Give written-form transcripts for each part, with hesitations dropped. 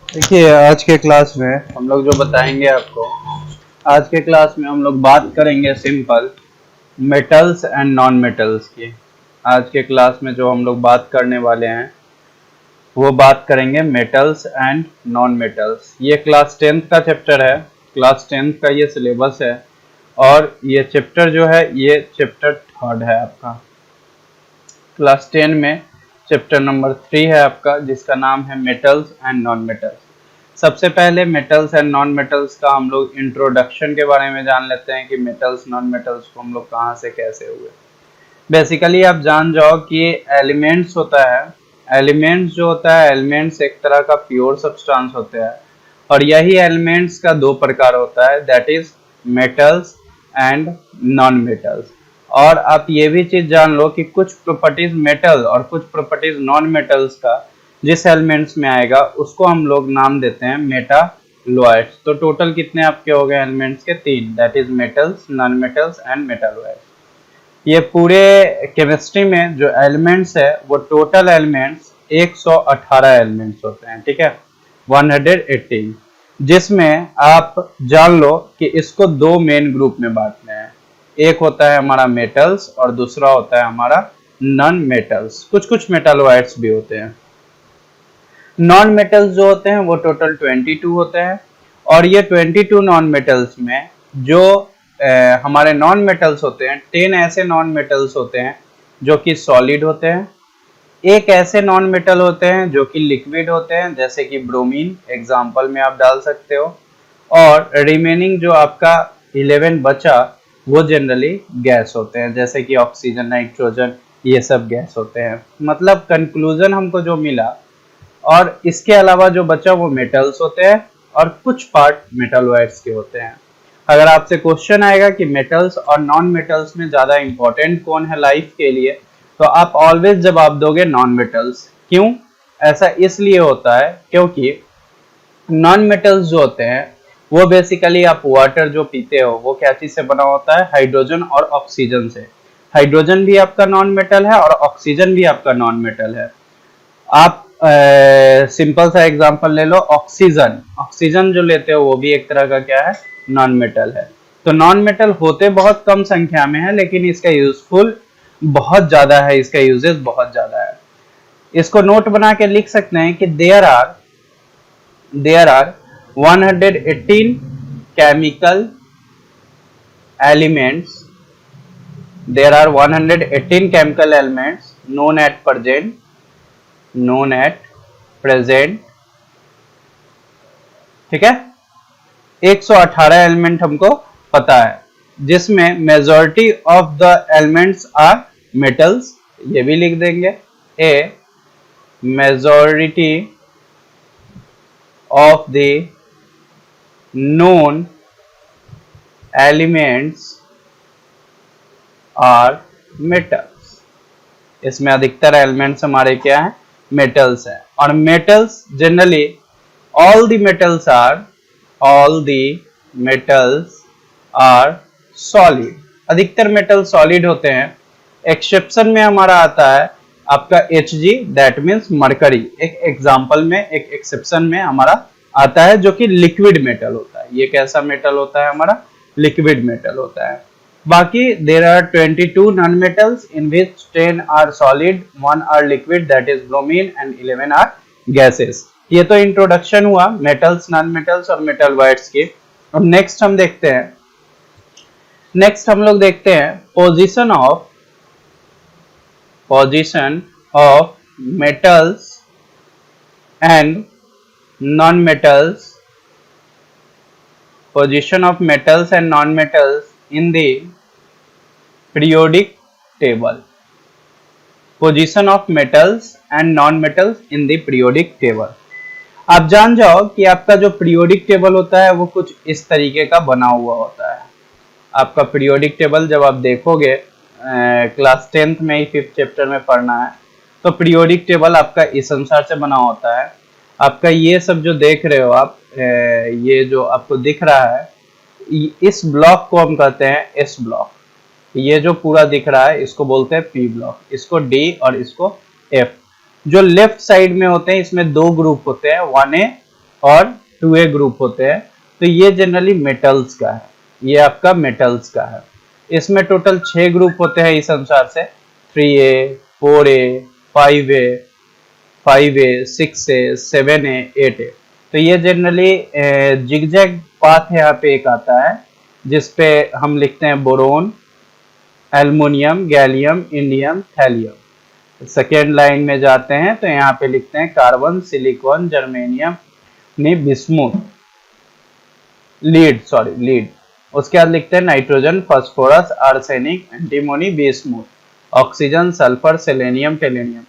देखिए आज के क्लास में हम लोग जो बताएंगे आपको, आज के क्लास में हम लोग बात करेंगे simple metals and non metals की। आज के क्लास में जो हम लोग बात करने वाले हैं वो बात करेंगे मेटल्स एंड नॉन मेटल्स। ये क्लास 10th का चैप्टर है, क्लास 10th का ये सिलेबस है और ये चैप्टर जो है ये चैप्टर 3rd है आपका। क्लास 10 में चैप्टर नंबर 3 है आपका, जिसका नाम है मेटल्स एंड नॉन मेटल्स। सबसे पहले मेटल्स एंड नॉन मेटल्स का हम लोग इंट्रोडक्शन के बारे में जान लेते हैं कि मेटल्स नॉन मेटल्स को हम लोग कहाँ से कैसे हुए। बेसिकली आप जान जाओ कि एलिमेंट्स होता है, एलिमेंट्स जो होता है, एलिमेंट्स एक तरह का प्योर सब्सटेंस होता है और यही एलिमेंट्स का दो प्रकार होता है, that is metals and non metals. और आप ये भी चीज जान लो कि कुछ प्रॉपर्टीज मेटल और कुछ प्रॉपर्टीज नॉन मेटल्स का जिस एलिमेंट्स में आएगा उसको हम लोग नाम देते हैं मेटालॉइड्स। तो टोटल कितने आपके हो गए एलिमेंट्स के? 3, that is metals, non metals and metalloids. ये पूरे केमिस्ट्री में जो एलिमेंट्स है वो टोटल एलिमेंट्स 118 एलिमेंट्स होते हैं, ठीक है, 118, जिसमें आप जान लो कि इसको दो मेन ग्रुप में बांटने हैं। एक होता है हमारा मेटल्स और दूसरा होता है हमारा नॉन मेटल्स। कुछ कुछ मेटालॉइड्स भी होते हैं। नॉन मेटल्स जो होते हैं वो टोटल 22 होते हैं और ये 22 नॉन मेटल्स में जो हमारे नॉन मेटल्स होते हैं, 10 ऐसे नॉन मेटल्स होते हैं जो कि सॉलिड होते हैं, एक ऐसे नॉन मेटल होते हैं जो कि लिक्विड होते हैं, जैसे कि ब्रोमीन एग्जांपल में आप डाल सकते हो, और रिमेनिंग जो आपका 11 बचा वो जनरली गैस होते हैं, जैसे कि ऑक्सीजन, नाइट्रोजन, ये सब गैस होते हैं। मतलब कंक्लूजन हमको जो मिला, और इसके अलावा जो बचा वो मेटल्स होते हैं और कुछ पार्ट मेटालॉइड्स के होते हैं। अगर आपसे क्वेश्चन आएगा कि मेटल्स और नॉन मेटल्स में ज्यादा इंपॉर्टेंट कौन है लाइफ के लिए, तो आप ऑलवेज जवाब दोगे नॉन मेटल्स। क्यों? ऐसा इसलिए होता है क्योंकि नॉन मेटल्स जो होते हैं वो बेसिकली, आप वाटर जो पीते हो वो क्या चीज से बना होता है? हाइड्रोजन और ऑक्सीजन से। हाइड्रोजन भी आपका नॉन मेटल है और ऑक्सीजन भी आपका नॉन मेटल है। आप सिंपल सा एग्जांपल ले लो, ऑक्सीजन, ऑक्सीजन जो लेते हो वो भी एक तरह का क्या है? नॉन मेटल है। तो नॉन मेटल होते बहुत कम संख्या में है, लेकिन इसका यूजफुल बहुत ज्यादा है, इसका यूजेस बहुत ज्यादा है। इसको नोट बना के लिख सकते हैं कि there are 118 chemical elements, there are 118 chemical elements known at present, ठीक है। 118 एलिमेंट हमको पता है, जिसमें majority of the elements are metals, ये भी लिख देंगे। A majority of the known elements are metals. इसमें अधिकतर एलिमेंट्स हमारे क्या है? मेटल्स है। और metals generally all the metals are solid। अधिकतर मेटल सॉलिड होते हैं। एक्सेप्शन में हमारा आता है आपका Hg, दैट मीन्स मरकरी। एक एग्जांपल में, एक एक्सेप्शन में हमारा आता है जो कि लिक्विड मेटल होता है। ये कैसा मेटल होता है? हमारा लिक्विड मेटल होता है। बाकी there are 22 non-metals in which 10 are solid, 1 are liquid that is bromine and 11 are gases। ये तो इंट्रोडक्शन हुआ मेटल्स, नॉन मेटल्स और मेटलॉइड्स की। अब नेक्स्ट हम देखते हैं, नेक्स्ट हम लोग देखते हैं position of metals and non metals, position of metals and non metals in the periodic table। Position of metals and non metals in the periodic table. आप जान जाओ कि आपका जो पीरियोडिक टेबल होता है वो कुछ इस तरीके का बना हुआ होता है। आपका पीरियोडिक टेबल जब आप देखोगे, क्लास 10th में ही 5th चैप्टर में पढ़ना है, तो पीरियोडिक टेबल आपका इस अनुसार से बना होता है। आपका ये सब जो देख रहे हो आप, ये जो आपको दिख रहा है, इस ब्लॉक को हम कहते हैं एस ब्लॉक। ये जो पूरा दिख रहा है इसको बोलते हैं पी ब्लॉक, इसको डी और इसको एफ। जो लेफ्ट साइड में होते हैं इसमें दो ग्रुप होते हैं, 1A और 2A ग्रुप होते हैं। तो ये जनरली मेटल्स का है, ये आपका मेटल्स का है। इसमें टोटल 6 ग्रुप होते हैं इस अनुसार से, 3A, 4A, 5A, 5A, 6A, 7A, 8A। तो ये जनरली जिगजैग पाथ यहाँ पे एक आता है जिसपे हम लिखते हैं boron, aluminium, gallium, indium, thallium. Second line में जाते हैं तो यहाँ पे लिखते हैं carbon, silicon, germanium, bismuth, lead. उसके बाद लिखते हैं nitrogen, phosphorus, arsenic, antimony, bismuth, oxygen, sulphur, selenium, tellurium.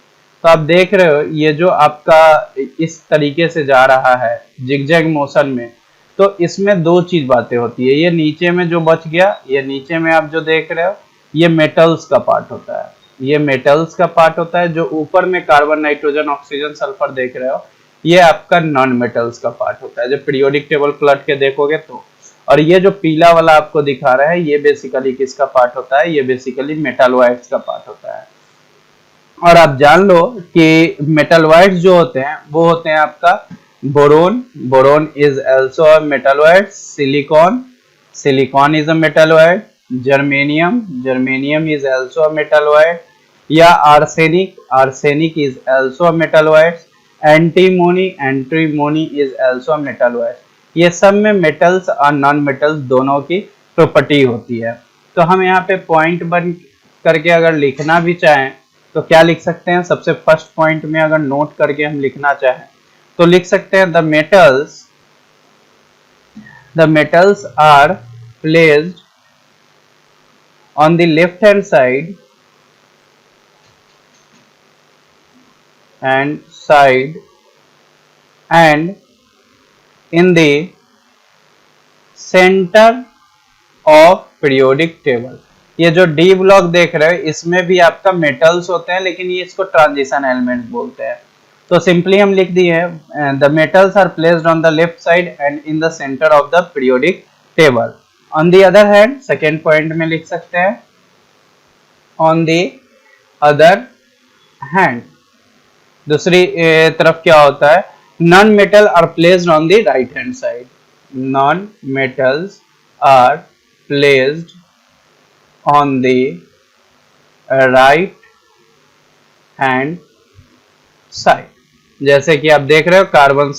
तो आप देख रहे हो ये जो आपका इस तरीके से जा रहा है जिगजैग मोशन में, तो इसमें दो चीज बातें होती है। ये नीचे में जो बच गया, ये नीचे में आप जो देख रहे हो ये मेटल्स का पार्ट होता है, ये मेटल्स का पार्ट होता है। जो ऊपर में कार्बन, नाइट्रोजन, ऑक्सीजन, सल्फर देख रहे हो ये आपका नॉन मेटल्स का पार्ट होता है, जब पीरियोडिक टेबल पलट के देखोगे तो। और ये जो पीला वाला आपको दिखा रहा है ये बेसिकली किसका पार्ट होता है, ये बेसिकली मेटालॉइड्स का पार्ट होता है। और आप जान लो कि मेटालॉइड्स जो होते हैं वो होते हैं आपका boron, boron is also a metalloid, silicon is a metalloid, germanium, germanium is also a metalloid, या arsenic is also a metalloid, antimony is also a metalloid. ये सब में मेटल्स और नॉन मेटल्स दोनों की प्रॉपर्टी होती है। तो हम यहाँ पे पॉइंट बन करके अगर लिखना भी चाहें तो क्या लिख सकते हैं, सबसे फर्स्ट पॉइंट में अगर नोट करके हम लिखना चाहें तो लिख सकते हैं the metals are placed on the left hand side and in the center of periodic table। ये जो डी ब्लॉक देख रहे हो इसमें भी आपका मेटल्स होते हैं, लेकिन ये इसको ट्रांजिशन एलिमेंट बोलते हैं। तो सिंपली हम लिख दिए the metals are placed on the left side and in the centre of the periodic table. On the other hand, second point में लिख सकते हैं ऑन द अदर हैंड, दूसरी तरफ क्या होता है, non metal are placed on the right hand side, non metals are placed on the right hand side। जैसे कि आप देख रहे हो कार्बन,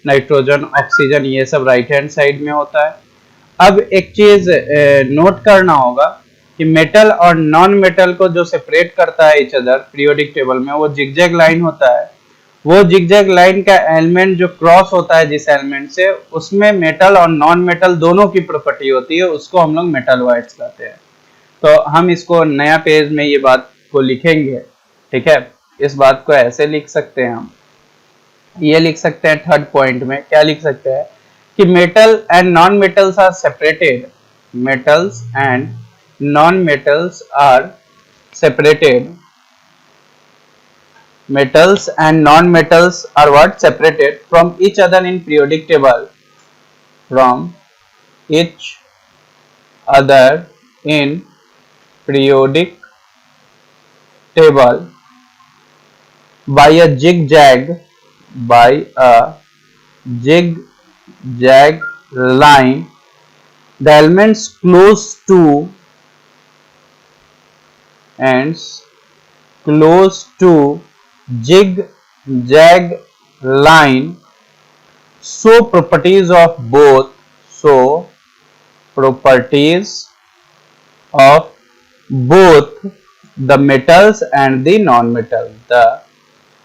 नाइट्रोजन, ऑक्सीजन ये सब राइट हैंड साइड में होता है। अब एक चीज नोट करना होगा कि मेटल और नॉन मेटल को जो सेपरेट करता है इच अदर पीरियोडिक टेबल में वो जिगजैग लाइन होता है। वो जिगजैग लाइन का एलिमेंट जो क्रॉस होता है जिस एलिमेंट से, उसमें मेटल और नॉन मेटल दोनों की प्रॉपर्टी होती है, उसको हम लोग मेटालॉइड्स कहते हैं। तो हम इसको नया पेज में ये बात को लिखेंगे, ठीक है। इस बात को ऐसे लिख सकते हैं हम, ये लिख सकते हैं थर्ड पॉइंट में क्या लिख सकते हैं कि metal and non metals are separated, metals and non metals are separated, metals and non-metals are what, separated from each other in periodic table, from each other in periodic table by a zigzag line। The elements close to zigzag line show properties of both the metals and the non-metals,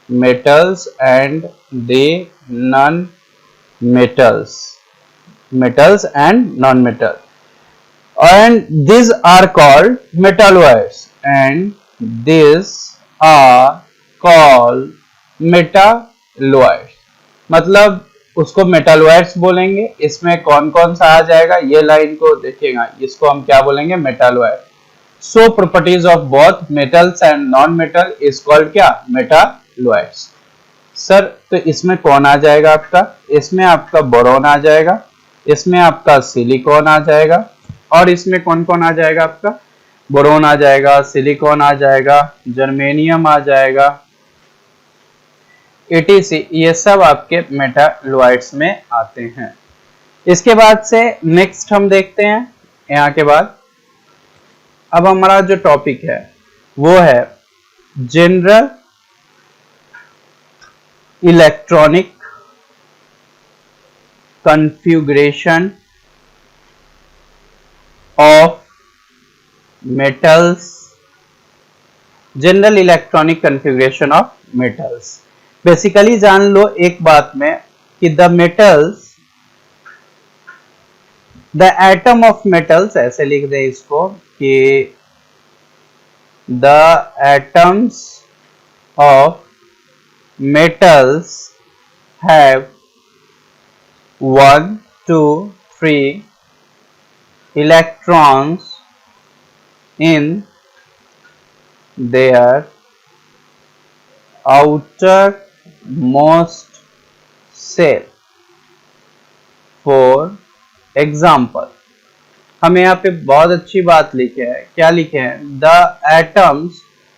metals and non-metals, and these are called metalloids, and these are called metalloids. मतलब उसको metalloids बोलेंगे। इसमें कौन कौन सा आ जाएगा, ये line को देखिएगा, इसको हम क्या बोलेंगे, metalloid. So properties of both metals and non metal is called क्या, मेटालॉइड्स। सर तो इसमें कौन आ जाएगा आपका, इसमें आपका बोरोन आ जाएगा, इसमें आपका सिलिकॉन आ जाएगा, और इसमें कौन कौन आ जाएगा आपका, बोरोन आ जाएगा, सिलिकॉन आ जाएगा, जर्मेनियम आ जाएगा, etc, ये सब आपके मेटालॉइड्स में आते हैं। इसके बाद से नेक्स्ट हम देखते हैं यहाँ के बाद। अब हमारा जो टॉपिक है वो है general electronic configuration of metals, general electronic configuration of metals. Basically जान लो एक बात में कि the metals, the atom of metals, ऐसे लिख दे इसको कि the atoms of metals have 1, 2, 3 electrons in their outermost shell. For example, हमें यहाँ पे बहुत अच्छी बात लिखे है, क्या लिखे हैं? The atoms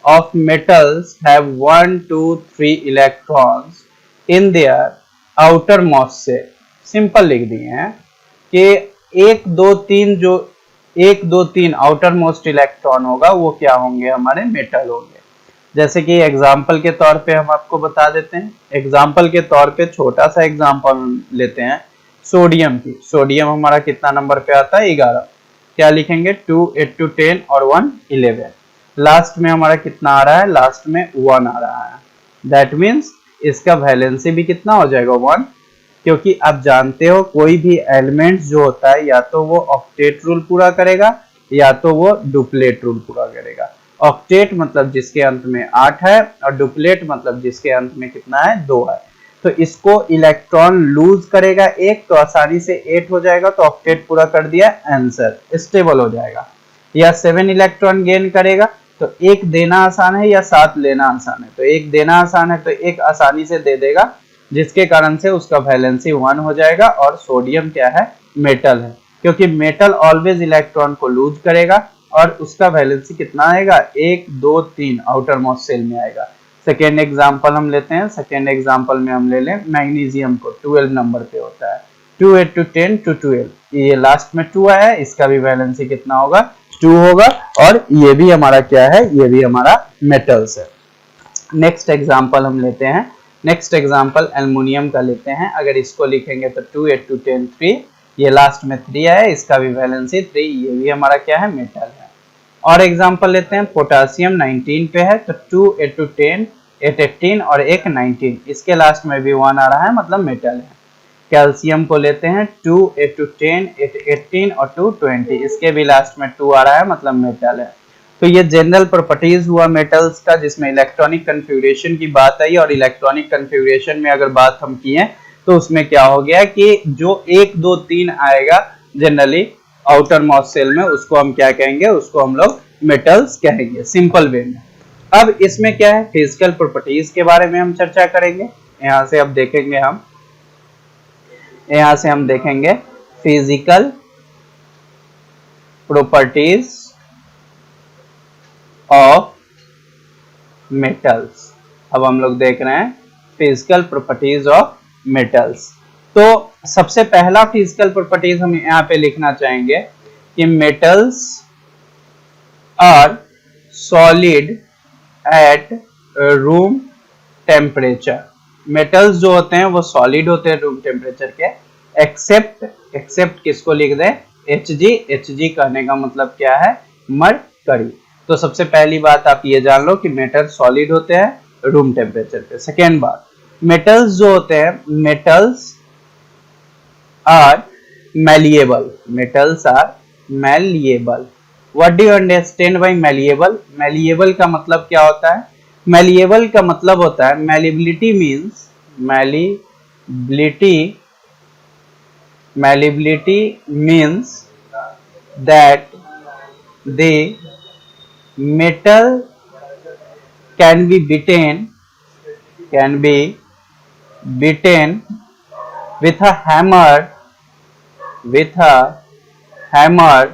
of metals have 1, 2, 3 electrons in their outermost shell. Simple लिख दिए हैं कि 1, 2, 3 जो 1, 2, 3 आउटर मोस्ट इलेक्ट्रॉन होगा वो क्या होंगे? हमारे मेटल होंगे। जैसे कि एग्जाम्पल के तौर पे हम आपको बता देते हैं। एग्जाम्पल के तौर पे छोटा सा एग्जाम्पल लेते हैं सोडियम की। सोडियम हमारा कितना नंबर पे आता है? 11। क्या लिखेंगे? 2, 8 to 10 और 1 11। लास्ट में हमारा कितना आ रहा है? लास्ट में 1 आ रहा है। दैट मीन्स इसका वैलेंसी भी कितना हो जाएगा? 1, क्योंकि आप जानते हो कोई भी एलिमेंट जो होता है या तो वो ऑक्टेट रूल पूरा करेगा या तो वो डुप्लेट रूल पूरा करेगा। ऑक्टेट मतलब जिसके अंत में 8 है और डुप्लेट मतलब जिसके अंत में कितना है? 2 है। तो इसको इलेक्ट्रॉन लूज करेगा एक, तो आसानी से 8 हो जाएगा, तो ऑक्टेट पूरा कर दिया, आंसर स्टेबल हो जाएगा। या 7 इलेक्ट्रॉन गेन करेगा, तो 1 देना आसान है या 7 लेना आसान है? तो 1 देना आसान है तो 1 आसानी से दे देगा, जिसके कारण से उसका वैलेंसी 1 हो जाएगा। और सोडियम क्या है? मेटल है, क्योंकि मेटल ऑलवेज इलेक्ट्रॉन को लूज करेगा और उसका वैलेंसी कितना आएगा? 1, 2, 3 आउटर मोस्ट शेल में आएगा। सेकेंड एग्जांपल हम लेते हैं। सेकेंड एग्जांपल में हम ले लें मैग्नीशियम को, 12 नंबर पे होता है। 2, 8 to 10 to 12, ये लास्ट में 2 आया है, इसका भी वैलेंसी कितना होगा? 2 होगा। और ये भी हमारा क्या है? ये भी हमारा मेटल्स है। नेक्स्ट एग्जांपल हम लेते हैं। नेक्स्ट एग्जांपल एल्युमिनियम का लेते हैं। अगर इसको लिखेंगे तो 2, 8 to 10 3, ये लास्ट में 3 है, इसका भी वैलेंसी 3, ये भी हमारा क्या है? मेटल है। और एग्जांपल लेते हैं पोटासियम 19 पे है, तो 2, 8 to 10 8, 18 और एक 19, इसके लास्ट में भी 1 आ रहा है, मतलब मेटल है। कैल्शियम को लेते हैं 2, 8 to 10 8, 18 और 2, 20, इसके भी लास्ट में 2 आ रहा है, मतलब मेटल है। तो ये जनरल प्रॉपर्टीज हुआ मेटल्स का, जिसमें इलेक्ट्रॉनिक कन्फिगरेशन की बात आई। और इलेक्ट्रॉनिक कन्फिगरेशन में अगर बात हम किए तो उसमें क्या हो गया कि जो 1, 2, 3 आएगा जनरली आउटर मोस्ट शेल में, उसको हम क्या कहेंगे? उसको हम लोग मेटल्स कहेंगे, सिंपल वे में। अब इसमें क्या है? फिजिकल प्रॉपर्टीज के बारे में हम चर्चा करेंगे। यहाँ से अब देखेंगे हम, यहाँ से हम देखेंगे फिजिकल प्रॉपर्टीज ऑफ मेटल्स। अब हम लोग देख रहे हैं फिजिकल प्रॉपर्टीज ऑफ मेटल्स। तो सबसे पहला फिजिकल प्रॉपर्टीज हम यहाँ पे लिखना चाहेंगे कि metals are solid at room temperature. Metals जो होते हैं वो सॉलिड होते हैं रूम टेम्परेचर के, एक्सेप्ट किसको लिख दें? Hg। Hg कहने का मतलब क्या है? मरकरी। तो सबसे पहली बात आप ये जान लो कि मेटल सॉलिड होते हैं रूम टेम्परेचर पे। सेकेंड बात, मेटल्स जो होते हैं, metals are malleable. Metals are malleable. What do you understand by malleable? Malleable का मतलब क्या होता है? मैलिएबल का मतलब होता है, malleability means, malleability means that the metal can be beaten with a hammer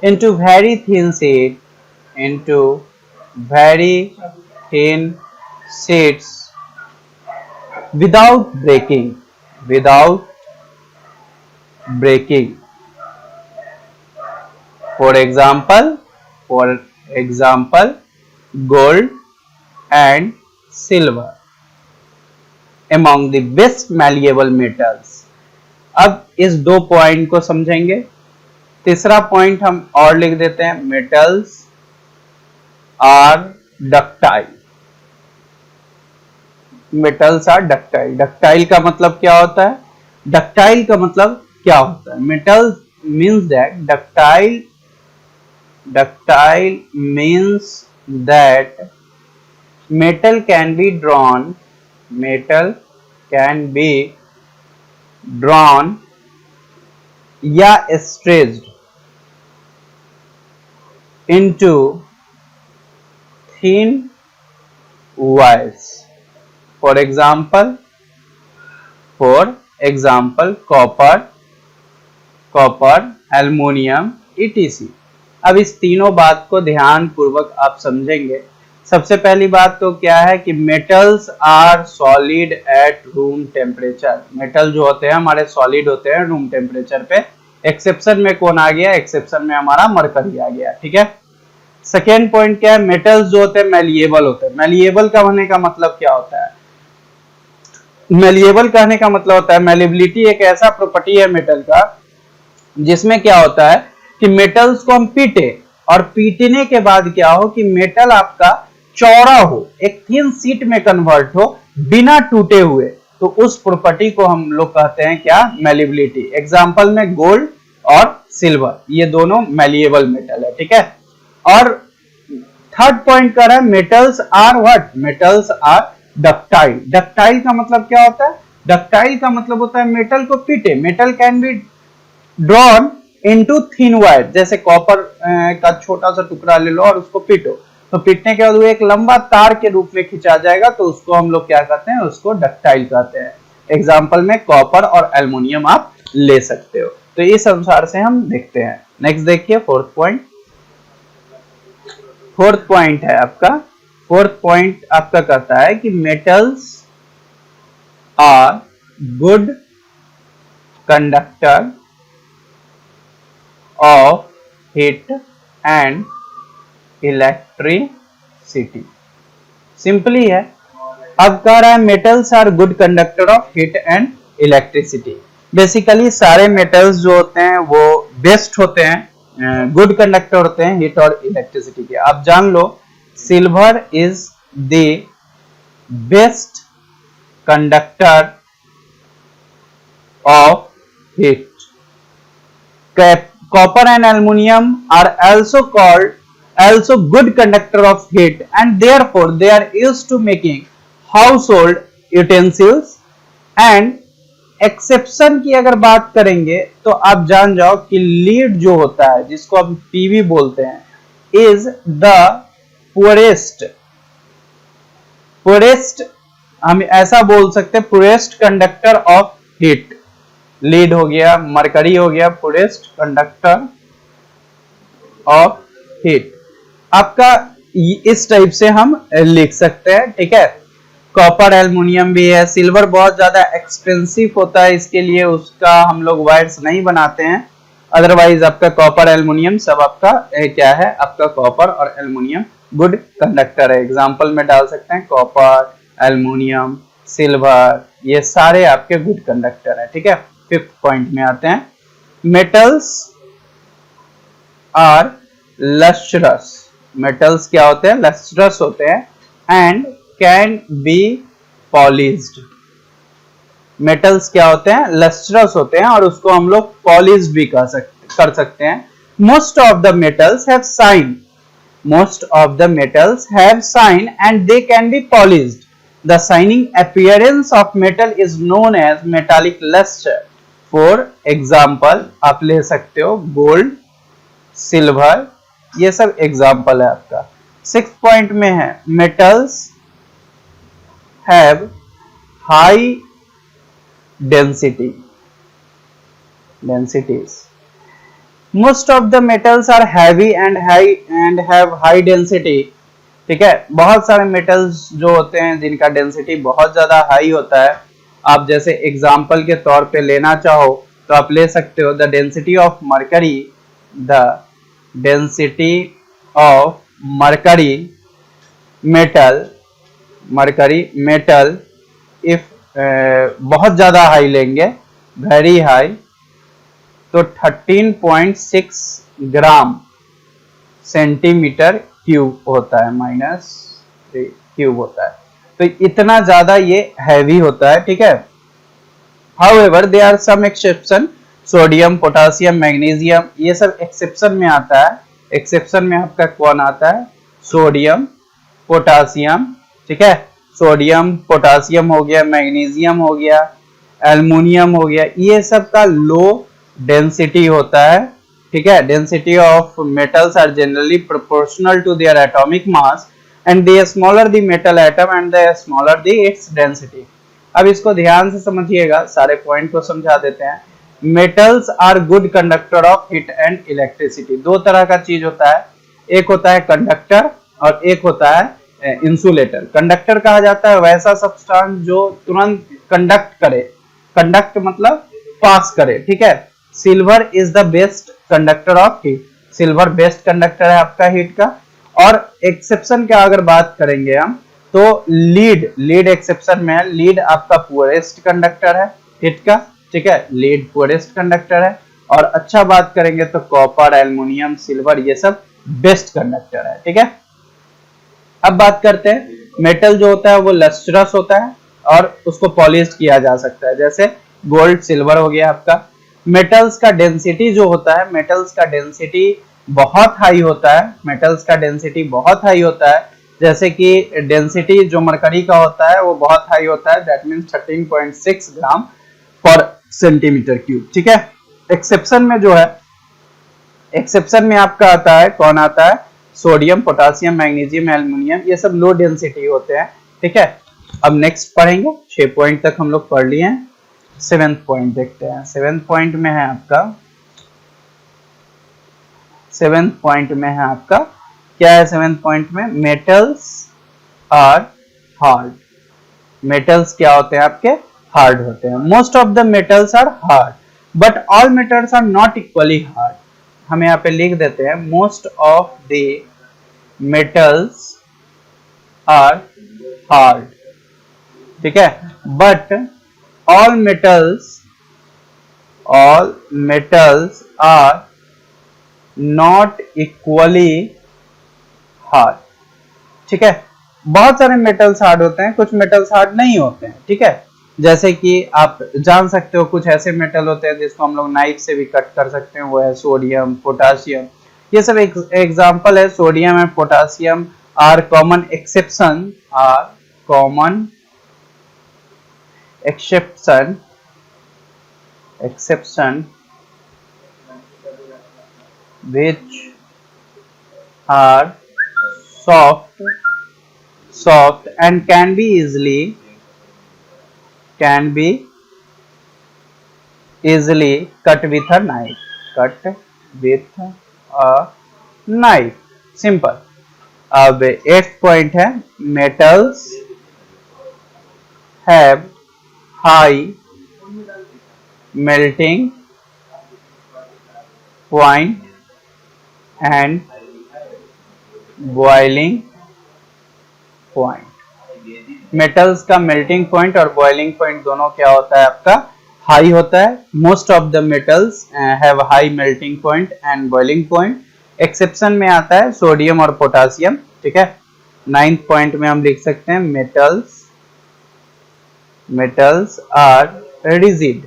into very thin sheets without breaking, without breaking. For example, for example, gold and silver among the best malleable metals. अब इस दो point को समझेंगे। तीसरा point हम और लिख देते हैं, metals are ductile. Metals are ductile. Ductile का मतलब क्या होता है? डक्टाइल का मतलब क्या होता है? Metals means that ductile means that metal can be drawn या stretched into thin wires. For example, copper, aluminium, etc. अब इस तीनों बात को ध्यान पूर्वक आप समझेंगे। सबसे पहली बात तो क्या है कि metals are solid at room temperature. Metal जो होते हैं हमारे सॉलिड होते हैं रूम टेम्परेचर पे। एक्सेप्शन में कौन आ गया? एक्सेप्शन में हमारा मरकरी आ गया, ठीक है। सेकेंड पॉइंट क्या है? मेटल्स जो होते हैं मैलिएबल होते हैं। मैलिएबल का होने का मतलब क्या होता है? मैलिएबल कहने का मतलब होता है, मैलिबिलिटी एक ऐसा प्रॉपर्टी है मेटल का जिसमें क्या होता है कि मेटल्स को हम पीटे और पीटने के बाद क्या हो कि मेटल आपका चौड़ा हो, एक थिन शीट में कन्वर्ट हो बिना टूटे हुए, तो उस प्रॉपर्टी को हम लोग कहते हैं क्या? मैलिबिलिटी। एग्जांपल में गोल्ड और सिल्वर, ये दोनों मैलिएबल मेटल है, ठीक है। और थर्ड पॉइंट कर रहा है metals are what? Metals are ductile. Ductile का मतलब क्या होता है? डक्टाइल का मतलब होता है मेटल को पीटे। Metal can be drawn into thin wire. जैसे कॉपर का छोटा सा टुकड़ा ले लो और उसको पीटो, तो पीटने के बाद वो एक लंबा तार के रूप में खिंचा जाएगा, तो उसको हम लोग क्या कहते हैं? उसको डक्टाइल कहते हैं। एग्जाम्पल में कॉपर और एल्युमिनियम आप ले सकते हो। तो इस अनुसार से हम देखते हैं। नेक्स्ट देखिए फोर्थ पॉइंट। फोर्थ पॉइंट है आपका, फोर्थ पॉइंट आपका कहता है कि metals are good conductor of heat and electricity. Simply है। अब कह रहा है metals are good conductor of heat and electricity. Basically सारे मेटल्स जो होते हैं वो बेस्ट होते हैं, गुड कंडक्टर होते हैं हीट और इलेक्ट्रिसिटी के। आप जान लो, silver is the best conductor of heat. Copper and aluminum are also good conductor of heat, and therefore they are used to making household utensils. And exception की अगर बात करेंगे तो आप जान जाओ कि लीड जो होता है, जिसको हम पीवी बोलते हैं, इज द पुरेस्ट हम ऐसा बोल सकते हैं, पुरेस्ट कंडक्टर ऑफ हीट। लीड हो गया, मरकरी हो गया, पुरेस्ट कंडक्टर ऑफ हीट। आपका इस टाइप से हम लिख सकते हैं, ठीक है। कॉपर एल्युमिनियम भी है। सिल्वर बहुत ज्यादा एक्सपेंसिव होता है, इसके लिए उसका हम लोग वायर्स नहीं बनाते हैं। अदरवाइज आपका कॉपर एल्युमिनियम सब आपका क्या है? आपका कॉपर और एल्युमिनियम गुड कंडक्टर है। एग्जांपल में डाल सकते हैं कॉपर, एल्युमिनियम, सिल्वर, ये सारे आपके गुड कंडक्टर है, ठीक है। फिफ्थ पॉइंट में आते हैं, मेटल्स आर लस्ट्रस। मेटल्स क्या होते हैं? लस्ट्रस होते हैं and can be polished. Metals क्या होते हैं? लस्ट्रस होते हैं और उसको हम लोग पॉलिश्ड भी कर सकते हैं। Most of the metals have shine, most of the metals have shine and they can be polished. The shining appearance of metal is known as metallic luster. For example, आप ले सकते हो गोल्ड, सिल्वर, ये सब example है आपका। Six point में है, metals have high densities. Most of the metals are heavy and have high density ठीक है। बहुत सारे मेटल्स जो होते हैं जिनका डेंसिटी बहुत ज्यादा हाई होता है, आप जैसे एग्जाम्पल के तौर पे लेना चाहो तो आप ले सकते हो the density of mercury, the density of mercury metal, mercury metal if बहुत ज्यादा हाई लेंगे, वेरी हाई, तो 13.6 ग्राम सेंटीमीटर क्यूब होता है, -3 क्यूब होता है। तो इतना ज्यादा ये हैवी होता है, ठीक है। However there are some exception, sodium, potassium, magnesium, ये सब एक्सेप्शन में आता है। एक्सेप्शन में आपका कौन आता है? सोडियम, पोटासियम, ठीक है। सोडियम पोटासियम हो गया, मैग्नीशियम हो गया, एल्युमिनियम हो गया, ये सब का लो डेंसिटी होता है, ठीक है। Density of metals are generally proportional to their atomic mass and the smaller the metal atom and the smaller the its density. अब इसको ध्यान से समझिएगा, सारे पॉइंट को समझा देते हैं। Metals are good conductor of heat and electricity. दो तरह का चीज होता है, एक होता है कंडक्टर और एक होता है इंसुलेटर। कंडक्टर कहा जाता है वैसा सब्सटेंस जो तुरंत कंडक्ट करे, कंडक्ट मतलब पास करे, ठीक है। Silver is the best conductor of heat, silver best conductor है आपका हीट का। और एक्सेप्शन का अगर बात करेंगे हम तो लीड, लीड एक्सेप्शन में है, लीड आपका पुअरेस्ट कंडक्टर है हीट का, ठीक है। लीड पुअरेस्ट कंडक्टर है। और अच्छा बात करेंगे तो कॉपर, एल्युमिनियम, सिल्वर, ये सब बेस्ट कंडक्टर है, ठीक है। अब बात करते हैं, मेटल जो होता है वो लस्ट्रस होता है और उसको पॉलिश किया जा सकता है, जैसे गोल्ड, सिल्वर हो गया आपका। मेटल्स का डेंसिटी जो होता है, मेटल्स का डेंसिटी बहुत हाई होता है, मेटल्स का डेंसिटी बहुत हाई होता है। जैसे कि डेंसिटी जो मरकरी का होता है वो बहुत हाई होता है, दैट मींस 13.6 ग्राम पर सेंटीमीटर क्यूब, ठीक है। एक्सेप्शन में जो है, एक्सेप्शन में आपका आता है, कौन आता है? सोडियम, पोटासियम, मैग्नीशियम, एल्युमिनियम, ये सब लो डेंसिटी होते हैं, ठीक है। अब नेक्स्ट पढ़ेंगे, 6 पॉइंट तक हम लोग पढ़ लिए हैं। 7th पॉइंट देखते हैं। 7th पॉइंट में है आपका, 7th पॉइंट में है आपका क्या है? 7th पॉइंट में मेटल्स आर हार्ड। मेटल्स क्या होते हैं आपके? हार्ड होते हैं। Most of the metals are hard but all metals are not equally hard. हम यहाँ पे लिख देते हैं most of the metals are hard, ठीक है। But all metals are not equally hard, ठीक है। बहुत सारे मेटल्स हार्ड होते हैं, कुछ मेटल्स हार्ड नहीं होते हैं, ठीक है। जैसे कि आप जान सकते हो कुछ ऐसे मेटल होते हैं जिसको हम लोग नाइफ से भी कट कर सकते हैं, वो है सोडियम, पोटासियम, ये सब एग्जांपल है। Sodium and potassium are common exception, are common exception which are soft and can be easily cut with a knife, simple। अब 8th point है, metals have high melting point and boiling point। Metals का melting point और boiling point दोनों क्या होता है आपका? High होता है। Most of the metals have high melting point and boiling point. Exception में आता है सोडियम और पोटासियम, ठीक है। 9th पॉइंट में हम लिख सकते हैं मेटल्स आर रिजिड।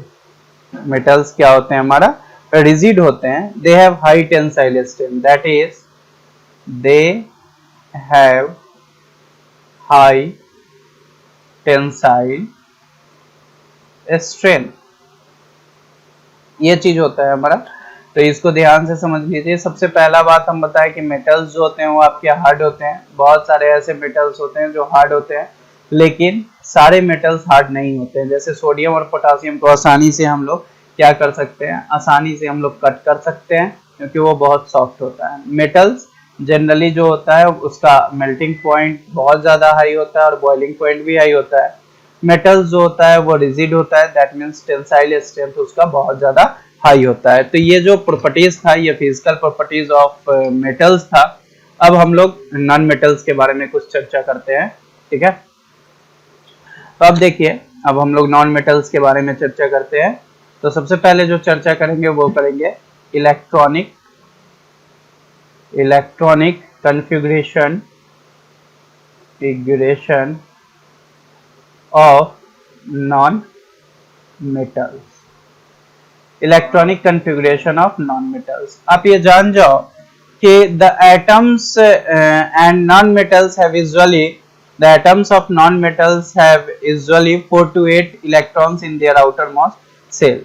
मेटल्स क्या होते हैं हमारा? रिजिड होते हैं। They have high tensile strength, that is they have high tensile strength, ये चीज होता है हमारा। तो इसको ध्यान से समझ लीजिए। सबसे पहला बात हम बताएं कि मेटल्स जो होते हैं वो आपके हार्ड होते हैं। बहुत सारे ऐसे मेटल्स होते हैं जो हार्ड होते हैं, लेकिन सारे मेटल्स हार्ड नहीं होते हैं। जैसे सोडियम और पोटासियम को आसानी से हम लोग क्या कर सकते हैं? आसानी से हम लोग कट कर सकते हैं क्योंकि वो बहुत सॉफ्ट होता है। मेटल्स जनरली जो होता है उसका मेल्टिंग पॉइंट बहुत ज्यादा हाई होता है और बॉइलिंग पॉइंट भी हाई होता है। मेटल्स जो होता है वो रिजिड होता है, दैट मींस टेंसाइल स्ट्रेंथ उसका बहुत ज्यादा हाई होता है। तो ये जो प्रॉपर्टीज था, ये फिजिकल प्रॉपर्टीज ऑफ मेटल्स था। अब हम लोग नॉन मेटल्स के बारे में कुछ चर्चा करते हैं, ठीक है। तो अब देखिए, अब हम लोग नॉन मेटल्स के बारे में चर्चा करते हैं। तो सबसे पहले जो चर्चा करेंगे वो करेंगे electronic configuration of non metals। Electronic configuration of non metals. आप ये जान जाओ कि the atoms and non metals have usually, the atoms of non-metals have usually 4 to 8 electrons in their outermost shell।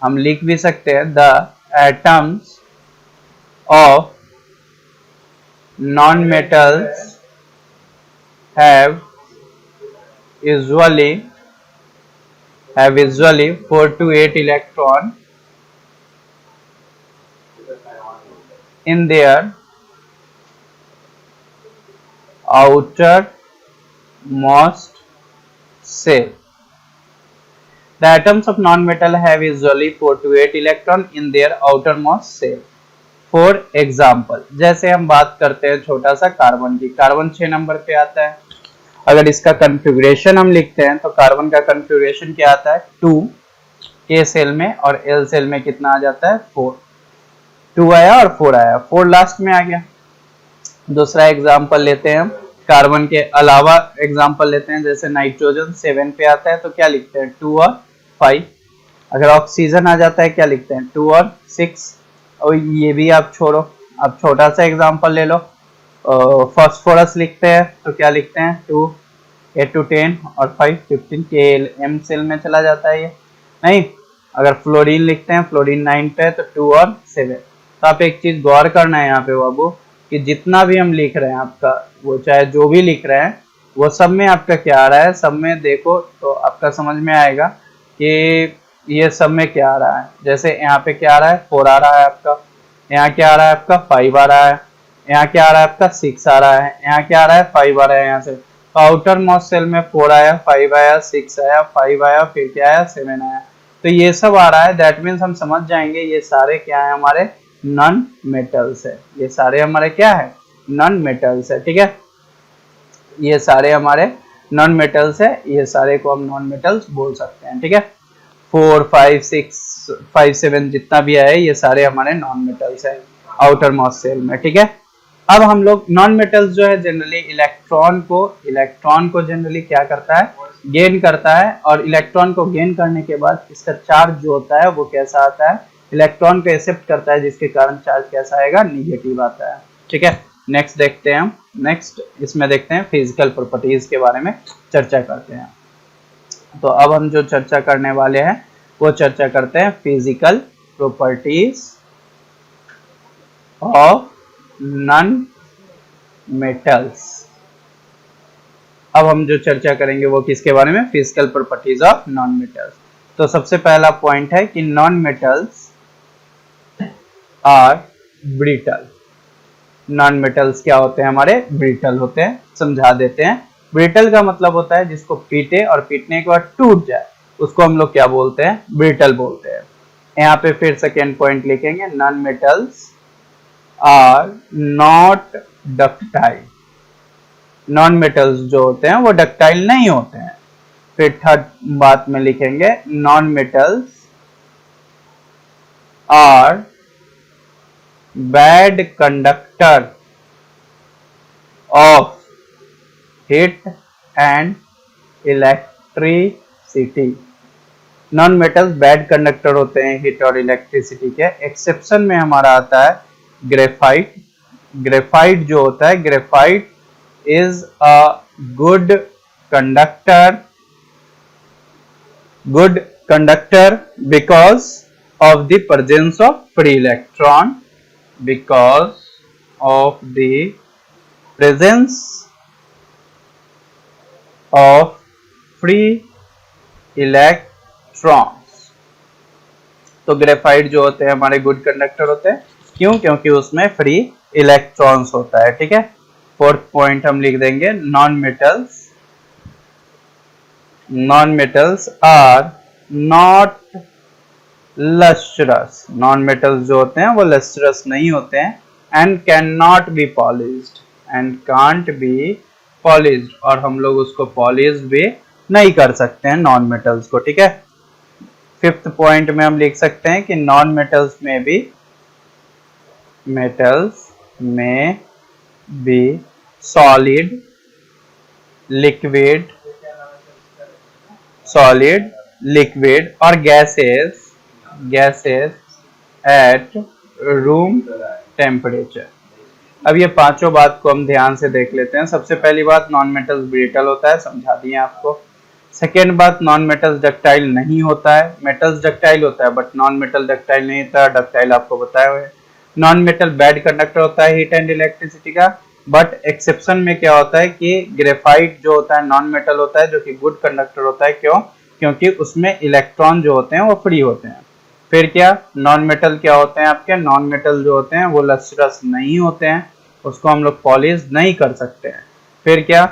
हम लिख भी सकते हैं the atoms of non-metals have usually 4 to 8 electron in their outermost shell। The atoms of non-metal have usually 4 to 8 electron in their outermost shell। For example, जैसे हम बात करते हैं छोटा सा कार्बन की, कार्बन 6 नंबर पे आता है। अगर इसका कन्फिगुरेशन हम लिखते हैं तो कार्बन का कन्फिगुरेशन क्या आता है, 2 के सेल में, और एल सेल में कितना आ जाता है, 4। 2 आया और 4 आया, 4 लास्ट में आ गया। दूसरा एग्जाम्पल लेते हैं हम, कार्बन के अलावा एग्जाम्पल लेते हैं, जैसे नाइट्रोजन 7 पे आता है तो क्या लिखते हैं, 2 और 5। अगर ऑक्सीजन आ जाता है क्या लिखते हैं, 2 और 6। और ये भी आप छोड़ो, अब छोटा सा एग्जाम्पल ले लो, फास्फोरस लिखते हैं तो क्या लिखते हैं, 2, 8 to 10 और 5 15 के एम सेल में चला जाता है ये, नहीं। अगर फ्लोरीन लिखते हैं, फ्लोरीन 9 पे तो 2 और 7। तो आप एक चीज गौर करना है यहाँ पे बाबू, कि जितना भी हम लिख रहे हैं आपका, वो चाहे जो भी लिख रहे हैं, वो सब में आपका क्या आ रहा है, सब में देखो तो आपका समझ में आएगा कि ये सब में क्या आ रहा है। जैसे यहाँ पे क्या आ रहा है, 4 आ रहा है आपका, यहाँ क्या आ रहा है आपका, 5 आ रहा है, यहाँ क्या आ रहा है आपका, 6 आ रहा है, यहाँ क्या आ रहा है, 5 आ रहा है। यहाँ से तो आउटर मोस्ट सेल में 4 आया, 5 आया, 6 आया, 5 आया, फिर क्या आया, 7 आया। तो ये सब आ रहा है, दैट मीन्स हम समझ जाएंगे ये सारे क्या है, हमारे नॉन मेटल्स है। ये सारे हमारे क्या है, नॉन मेटल्स है, ठीक है। ये सारे हमारे नॉन मेटल्स है, ये सारे को हम नॉन मेटल्स बोल सकते हैं, ठीक है। 4 5 6 5 7 जितना भी आया, ये सारे हमारे नॉन मेटल्स है आउटर मोस्ट सेल में, ठीक है। अब हम लोग नॉन मेटल्स जो है जनरली इलेक्ट्रॉन को जनरली क्या करता है, गेन करता है, और इलेक्ट्रॉन को गेन करने के बाद इसका चार्ज जो होता है वो कैसा आता है, इलेक्ट्रॉन को एक्सेप्ट करता है, जिसके कारण चार्ज कैसा आएगा, निगेटिव आता है, ठीक है। नेक्स्ट देखते हैं हम, नेक्स्ट इसमें देखते हैं फिजिकल प्रॉपर्टीज के बारे में चर्चा करते हैं। तो अब हम जो चर्चा करने वाले हैं वो चर्चा करते हैं physical properties of non metals. अब हम जो चर्चा करेंगे वो किसके बारे में, physical properties of non metals. तो सबसे पहला पॉइंट है कि non metals are brittle. Non metals क्या होते हैं, हमारे ब्रिटल होते हैं। समझा देते हैं, ब्रिटल का मतलब होता है जिसको पीटे और पीटने के बाद टूट जाए, उसको हम लोग क्या बोलते हैं, ब्रिटल बोलते हैं। यहाँ पे फिर सेकेंड पॉइंट लिखेंगे, non metals are not ductile. Non metals जो होते हैं वो डक्टाइल नहीं होते हैं। फिर थर्ड बात में लिखेंगे, non metals are bad conductor of heat and electricity. Non metals bad conductor होते हैं हीट और इलेक्ट्रिसिटी के। एक्सेप्शन में हमारा आता है ग्रेफाइट। ग्रेफाइट जो होता है, graphite is a good conductor because of the presence of free electron, because of the presence of free electrons। तो ग्रेफाइट जो होते हैं हमारे गुड कंडक्टर होते हैं क्यों? क्योंकि उसमें फ्री इलेक्ट्रॉन्स होता है। ठीक है, फोर्थ पॉइंट हम लिख देंगे non metals are not lustrous. Non metals जो होते हैं वो लस्ट्रस नहीं होते हैं। And can not be polished, and can't be polished, और हम लोग उसको पॉलिश भी नहीं कर सकते हैं नॉन मेटल्स को। ठीक है, फिफ्थ पॉइंट में हम लिख सकते हैं कि नॉन मेटल्स में भी सॉलिड, लिक्विड, और गैसेस एट रूम टेम्परेचर। अब ये पांचों बात को हम ध्यान से देख लेते हैं। सबसे पहली बात, नॉन मेटल्स ब्रिटल होता है, समझा दिए आपको। सेकेंड बात, नॉन मेटल्स डक्टाइल नहीं होता है। मेटल्स डक्टाइल होता है बट नॉन मेटल डक्टाइल नहीं होता है, डक्टाइल आपको बताया हुआ है। नॉन मेटल बैड कंडक्टर होता है हीट एंड इलेक्ट्रिसिटी का, बट एक्सेप्शन में क्या होता है कि ग्रेफाइट जो होता है नॉन मेटल होता है, जो कि गुड कंडक्टर होता है। क्यों? क्योंकि उसमें इलेक्ट्रॉन जो होते हैं वो फ्री होते हैं। फिर क्या, नॉन मेटल क्या होते हैं आपके? नॉन मेटल जो होते हैं वो लस्ट्रस नहीं होते हैं, उसको हम लोग पॉलिश नहीं कर सकते हैं। फिर क्या,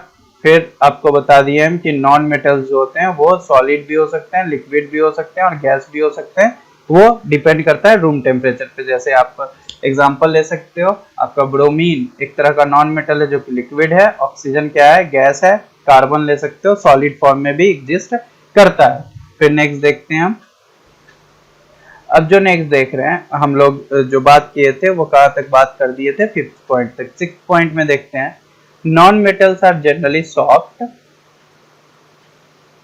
फिर आपको बता दिए हम कि नॉन मेटल्स जो होते हैं वो सॉलिड भी हो सकते हैं, लिक्विड भी हो सकते हैं और गैस भी हो सकते हैं। वो डिपेंड करता है रूम टेम्परेचर पे। जैसे आप एग्जांपल ले सकते हो, आपका ब्रोमीन एक तरह का नॉन मेटल है जो कि लिक्विड है, ऑक्सीजन क्या है? गैस है, कार्बन ले सकते हो, सॉलिड फॉर्म में भी एग्जिस्ट करता है। फिर नेक्स्ट देखते हैं हम। अब जो नेक्स्ट देख रहे हैं हम लोग, जो बात किए थे वो कहाँ तक बात कर दिए थे? फिफ्थ पॉइंट तक। सिक्स पॉइंट में देखते हैं, non metals are generally soft.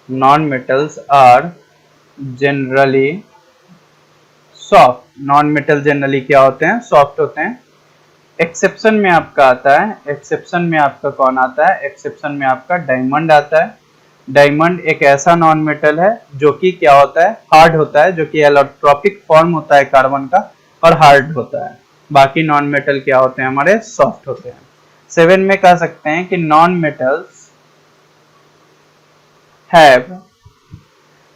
Non metals are generally soft. Non metal generally क्या होते हैं? सॉफ्ट होते हैं। एक्सेप्शन में आपका आता है, एक्सेप्शन में आपका कौन आता है? एक्सेप्शन में आपका डायमंड आता है। डायमंड एक ऐसा नॉन मेटल है जो कि क्या होता है? हार्ड होता है, जो कि एलोट्रोपिक फॉर्म होता है कार्बन का और हार्ड होता है। बाकी नॉन मेटल क्या होते हैं? हमारे सॉफ्ट होते हैं। 7 में कह सकते हैं कि non metals have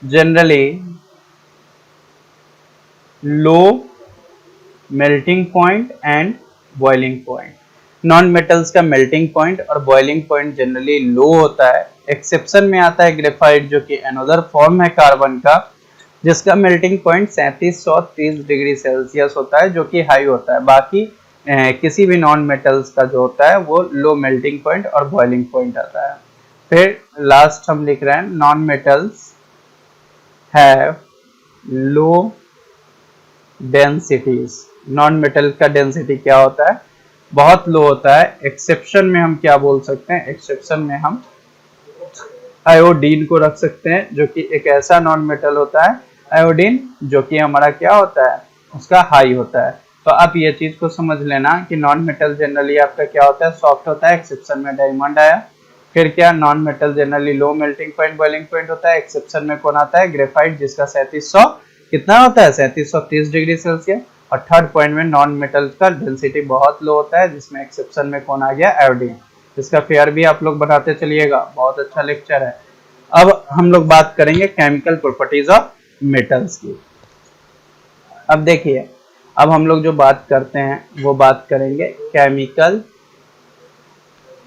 generally low melting point and boiling point. Non metals का मेल्टिंग पॉइंट और बॉइलिंग पॉइंट जनरली लो होता है। एक्सेप्शन में आता है ग्रेफाइट, जो कि एनोदर फॉर्म है कार्बन का, जिसका मेल्टिंग पॉइंट 3730 डिग्री सेल्सियस होता है, जो कि हाई होता है। बाकी किसी भी नॉन मेटल्स का जो होता है वो लो मेल्टिंग पॉइंट और बॉइलिंग पॉइंट आता है। फिर लास्ट हम लिख रहे हैं, non metals have low densities. Non metal का डेंसिटी क्या होता है? बहुत लो होता है। एक्सेप्शन में हम क्या बोल सकते हैं? एक्सेप्शन में हम आयोडीन को रख सकते हैं, जो कि एक ऐसा नॉन मेटल होता है आयोडीन, जो कि हमारा क्या होता है? उसका हाई होता है। तो आप ये चीज को समझ लेना कि नॉन मेटल जनरली आपका क्या होता है? सॉफ्ट होता है। एक्सेप्शन में डायमंड आया। फिर क्या, non metal generally low melting point boiling point होता है। एक्सेप्शन में कौन आता है? ग्रेफाइट, जिसका 3700 कितना होता है? 3730 डिग्री सेल्सियस। और थर्ड पॉइंट में नॉन मेटल का डेंसिटी बहुत लो होता है, जिसमें एक्सेप्शन में कौन आ गया? आयोडीन। इसका फेयर भी आप लोग बनाते चलिएगा, बहुत अच्छा लेक्चर है। अब हम लोग बात करेंगे केमिकल प्रॉपर्टीज ऑफ मेटल्स की। अब देखिए, अब हम लोग जो बात करते हैं वो बात करेंगे chemical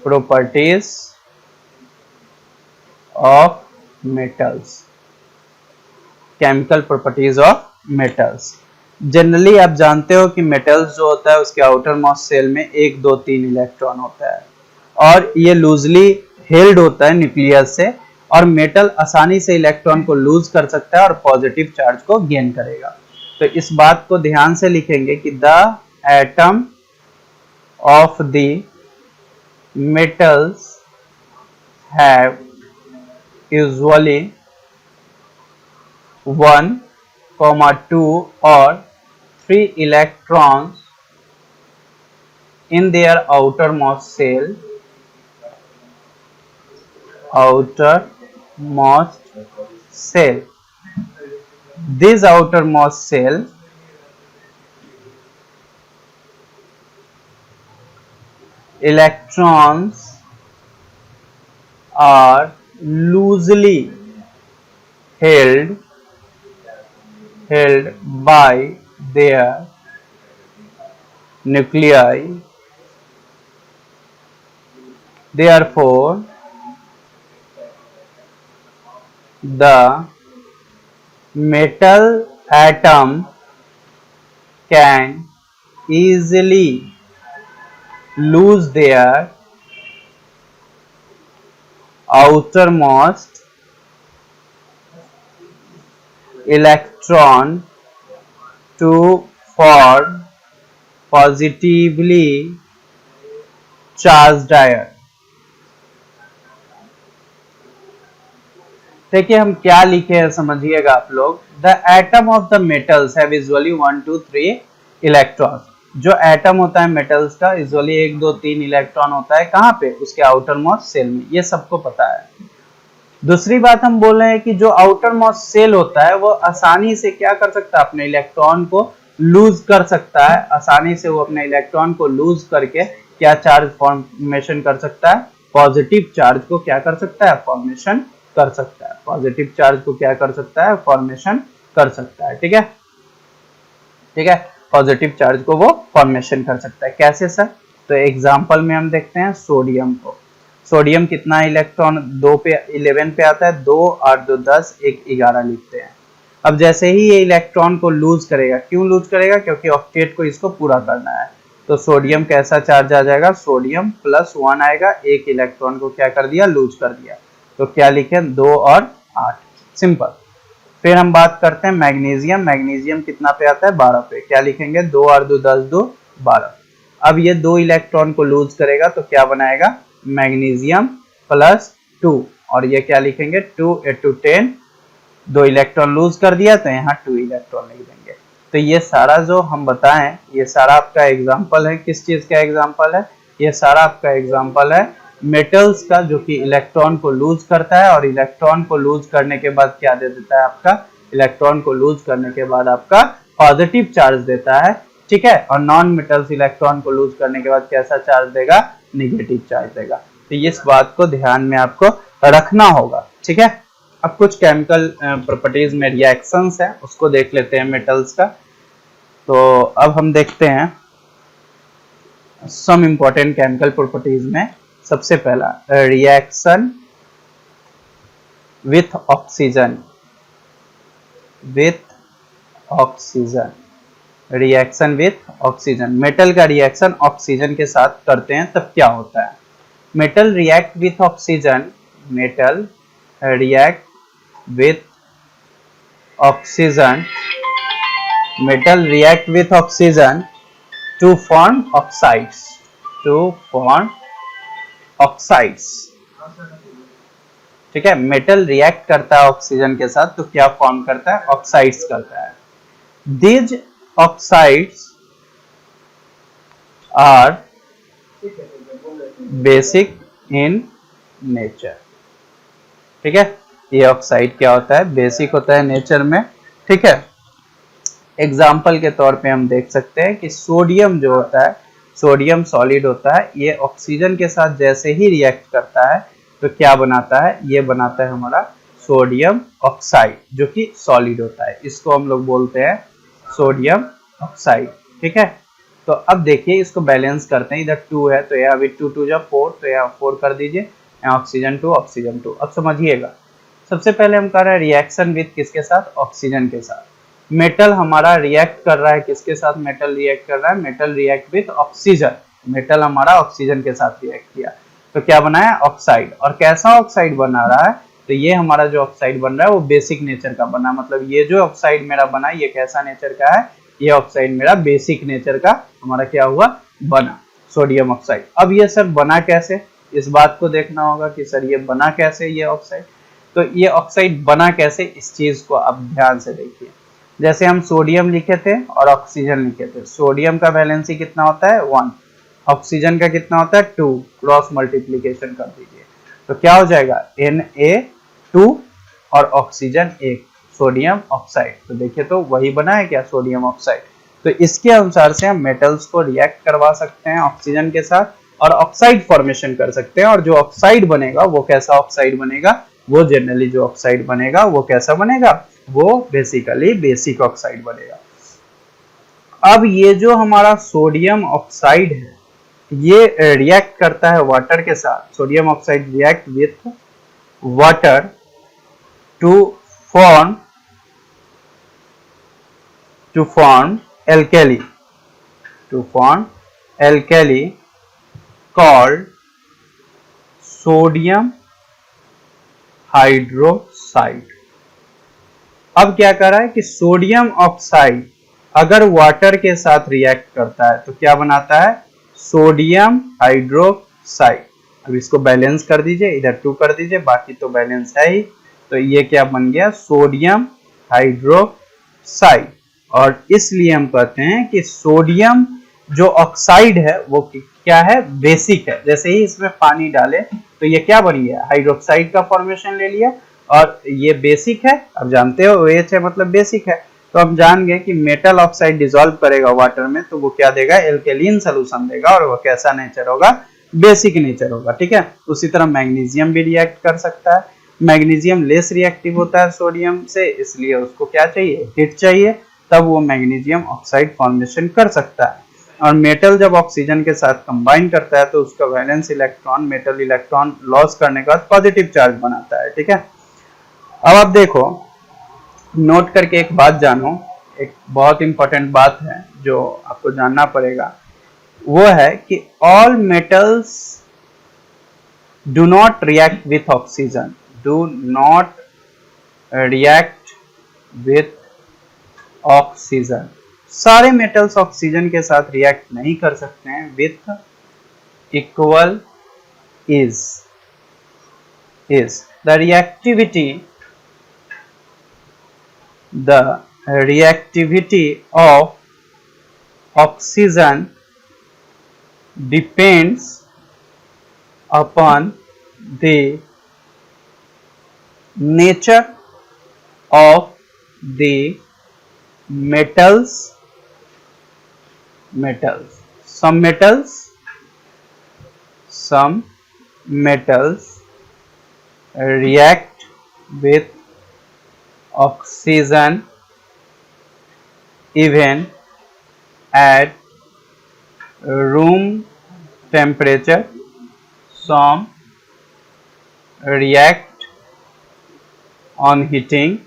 properties of metals. Chemical properties of metals. Generally आप जानते हो कि मेटल्स जो होता है उसके आउटर मोस्ट सेल में 1 2 3 इलेक्ट्रॉन होता है, और ये लूजली हेल्ड होता है न्यूक्लियस से, और मेटल आसानी से इलेक्ट्रॉन को लूज कर सकता है और पॉजिटिव चार्ज को गेन करेगा। तो इस बात को ध्यान से लिखेंगे कि the atom of the metals have usually 1, 2 or 3 electrons in their outermost shell. This outermost shell electrons are loosely held, by their nuclei. Therefore, the metal atom can easily lose their outermost electron to form positively charged ion. देखिए हम क्या लिखे हैं समझिएगा आप लोग। The atom of the metals have usually 1 2 3 electrons. जो atom होता है मेटल्स का यूजुअली 1 2 3 इलेक्ट्रॉन होता है कहाँ पे, उसके आउटर मोस्ट सेल में, ये सबको पता है। दूसरी बात हम बोल रहे हैं कि जो आउटर मोस्ट सेल होता है वो आसानी से क्या कर सकता है, अपने इलेक्ट्रॉन को लूज कर सकता है। आसानी से वो अपने इलेक्ट्रॉन को लूज करके क्या चार्ज फॉर्मेशन कर सकता है, पॉजिटिव चार्ज को क्या कर सकता है, फॉर्मेशन कर सकता है। पॉजिटिव चार्ज को क्या कर सकता है, फॉर्मेशन कर सकता है। ठीक है, ठीक है, पॉजिटिव चार्ज को वो फॉर्मेशन कर सकता है। कैसे सर? तो एग्जांपल में हम देखते हैं सोडियम को। सोडियम कितना इलेक्ट्रॉन 2 पे 11 पे आता है, 2 8 2 10 1 11 लिखते हैं। अब जैसे ही ये इलेक्ट्रॉन को लूज करेगा, क्यों लूज करेगा, क्योंकि ऑक्टेट को इसको पूरा करना है। तो सोडियम कैसा चार्ज आ जाएगा, सोडियम +1 आएगा, एक इलेक्ट्रॉन को क्या कर दिया, लूज कर दिया। तो क्या लिखे, 2 और 8, सिंपल। फिर हम बात करते हैं मैग्नीशियम। मैग्नीशियम कितना पे आता है, 12 पे। क्या लिखेंगे, 2 8 2 10 2 12। अब ये 2 इलेक्ट्रॉन को लूज करेगा तो क्या बनाएगा, मैग्नीशियम +2, और ये क्या लिखेंगे, 2 8 2 10, 2 इलेक्ट्रॉन लूज कर दिया तो यहाँ 2 इलेक्ट्रॉन लिख देंगे। तो ये सारा जो हम बताएं, ये सारा आपका एग्जाम्पल है। किस चीज का एग्जाम्पल है, ये सारा आपका एग्जाम्पल है मेटल्स का, जो कि इलेक्ट्रॉन को लूज करता है और इलेक्ट्रॉन को लूज करने के बाद क्या दे देता है आपका, इलेक्ट्रॉन को लूज करने के बाद आपका पॉजिटिव चार्ज देता है। ठीक है, और नॉन मेटल्स इलेक्ट्रॉन को लूज करने के बाद कैसा चार्ज देगा, निगेटिव चार्ज देगा। तो इस बात को ध्यान में आपको रखना होगा। ठीक है, अब कुछ केमिकल प्रॉपर्टीज में रिएक्शंस है, उसको देख लेते हैं मेटल्स का। तो अब हम देखते हैं सम इंपॉर्टेंट केमिकल प्रॉपर्टीज में। सबसे पहला reaction with oxygen, with oxygen, reaction with oxygen. Metal का रिएक्शन ऑक्सीजन के साथ करते हैं तब क्या होता है, metal react with oxygen, metal react with oxygen, metal react with oxygen to form oxides, to form oxides। ठीक है, मेटल रिएक्ट करता है ऑक्सीजन के साथ तो क्या फॉर्म करता है, ऑक्साइड्स करता है। These oxides are basic in nature। ठीक है, ये ऑक्साइड क्या होता है, बेसिक होता है नेचर में। ठीक है, एग्जाम्पल के तौर पे हम देख सकते हैं कि सोडियम जो होता है, सोडियम सॉलिड होता है, ये ऑक्सीजन के साथ जैसे ही रिएक्ट करता है तो क्या बनाता है, ये बनाता है हमारा सोडियम ऑक्साइड, जो कि सॉलिड होता है। इसको हम लोग बोलते हैं सोडियम ऑक्साइड। ठीक है, तो अब देखिए इसको बैलेंस करते हैं। इधर 2 है तो यहाँ भी 2 2 4, तो यहाँ 4 कर दीजिए, यहाँ ऑक्सीजन 2 ऑक्सीजन 2। अब समझिएगा, सबसे पहले हम कर रहे हैं रिएक्शन विथ किसके साथ, ऑक्सीजन के साथ। मेटल हमारा रिएक्ट कर रहा है किसके साथ, मेटल रिएक्ट कर रहा है, metal react with oxygen. Metal हमारा ऑक्सीजन के साथ रिएक्ट किया तो क्या बनाया, ऑक्साइड। और कैसा ऑक्साइड बना रहा है, तो ये हमारा जो ऑक्साइड बन रहा है वो बेसिक नेचर का बना। मतलब ये जो ऑक्साइड मेरा बना ये कैसा नेचर का है, ये ऑक्साइड मेरा बेसिक नेचर का हमारा क्या हुआ, बना, सोडियम ऑक्साइड। अब ये सर बना कैसे, इस बात को देखना होगा कि सर ये बना कैसे ये ऑक्साइड। तो ये ऑक्साइड बना कैसे, इस चीज को आप ध्यान से देखिए। जैसे हम सोडियम लिखे थे और ऑक्सीजन लिखे थे, सोडियम का वैलेंसी कितना होता है 1, ऑक्सीजन का कितना होता है 2, क्रॉस मल्टीप्लीकेशन कर दीजिए तो क्या हो जाएगा Na2 और ऑक्सीजन 1, सोडियम ऑक्साइड। तो देखिए तो वही बना है क्या, सोडियम ऑक्साइड। तो इसके अनुसार से हम मेटल्स को रिएक्ट करवा सकते हैं ऑक्सीजन के साथ और ऑक्साइड फॉर्मेशन कर सकते हैं। और जो ऑक्साइड बनेगा वो कैसा ऑक्साइड बनेगा, वो जनरली जो ऑक्साइड बनेगा वो कैसा बनेगा, वो बेसिकली बेसिक ऑक्साइड बनेगा। अब ये जो हमारा सोडियम ऑक्साइड है ये रिएक्ट करता है वाटर के साथ। Sodium oxide react with water to form alkali, to form alkali called sodium hydroxide. अब क्या कर रहा है कि सोडियम ऑक्साइड अगर वाटर के साथ रिएक्ट करता है तो क्या बनाता है, सोडियम हाइड्रोक्साइड। अब इसको बैलेंस कर दीजिए, इधर 2 कर दीजिए, बाकी तो बैलेंस है ही। तो ये क्या बन गया, सोडियम हाइड्रोक्साइड। और इसलिए हम कहते हैं कि सोडियम जो ऑक्साइड है वो क्या है, बेसिक है। जैसे ही इसमें पानी डाले तो ये क्या बन गया, हाइड्रोक्साइड का फॉर्मेशन ले लिया, और ये बेसिक है। अब जानते हो OH है मतलब बेसिक है। तो हम जान गए कि मेटल ऑक्साइड डिसॉल्व करेगा वाटर में तो वो क्या देगा, एल्केलिन सोल्यूशन देगा, और वो कैसा नेचर होगा, बेसिक नेचर होगा। ठीक है, उसी तरह मैग्नीशियम भी रिएक्ट कर सकता है। मैग्नीशियम लेस रिएक्टिव होता है सोडियम से, इसलिए उसको क्या चाहिए, हीट चाहिए, तब वो मैग्नीशियम ऑक्साइड फॉर्मेशन कर सकता है। और मेटल जब ऑक्सीजन के साथ कंबाइन करता है तो उसका valence electron metal electron loss करने के बाद पॉजिटिव चार्ज बनाता है। ठीक है, अब आप देखो, नोट करके एक बात जानो, एक बहुत इंपॉर्टेंट बात है जो आपको जानना पड़ेगा, वो है कि all metals do not react with oxygen, do not react with oxygen. सारे मेटल्स ऑक्सीजन के साथ रिएक्ट नहीं कर सकते हैं with equal is the reactivity of oxygen depends upon the nature of the metals. Some metals react with oxygen even at room temperature. Some react on heating.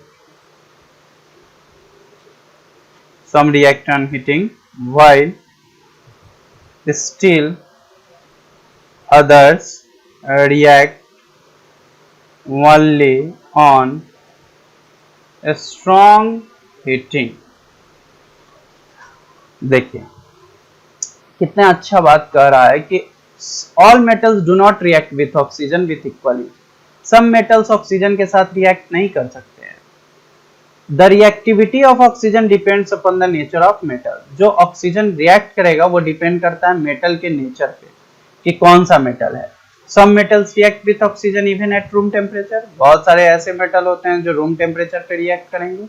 While still others react only on strong heating. देखिए कितना अच्छा बात कह रहा है कि all metals do not react with oxygen with equally. Some metals oxygen के साथ रिएक्ट नहीं कर सकते हैं। The reactivity of oxygen depends upon the nature of metal. जो ऑक्सीजन रिएक्ट करेगा वो डिपेंड करता है मेटल के नेचर पे कि कौन सा मेटल है। Some metals react with oxygen even at room temperature. बहुत सारे ऐसे मेटल होते हैं जो रूम टेम्परेचर पे रिएक्ट करेंगे।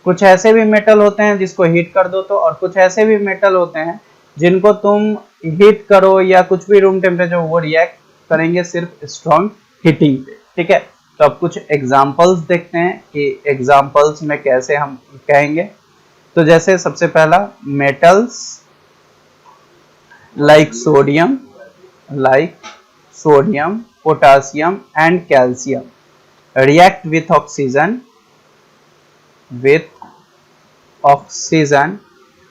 कुछ ऐसे भी मेटल होते हैं जिसको हीट कर दो तो, और कुछ ऐसे भी मेटल होते हैं जिनको तुम हीट करो या कुछ भी रूम टेम्परेचर वो रिएक्ट करेंगे सिर्फ स्ट्रॉन्ग हीटिंग पे। ठीक है, तो अब कुछ एग्जांपल्स देखते हैं कि एग्जांपल्स में कैसे हम कहेंगे। तो जैसे सबसे पहला, metals like sodium potassium and calcium react with oxygen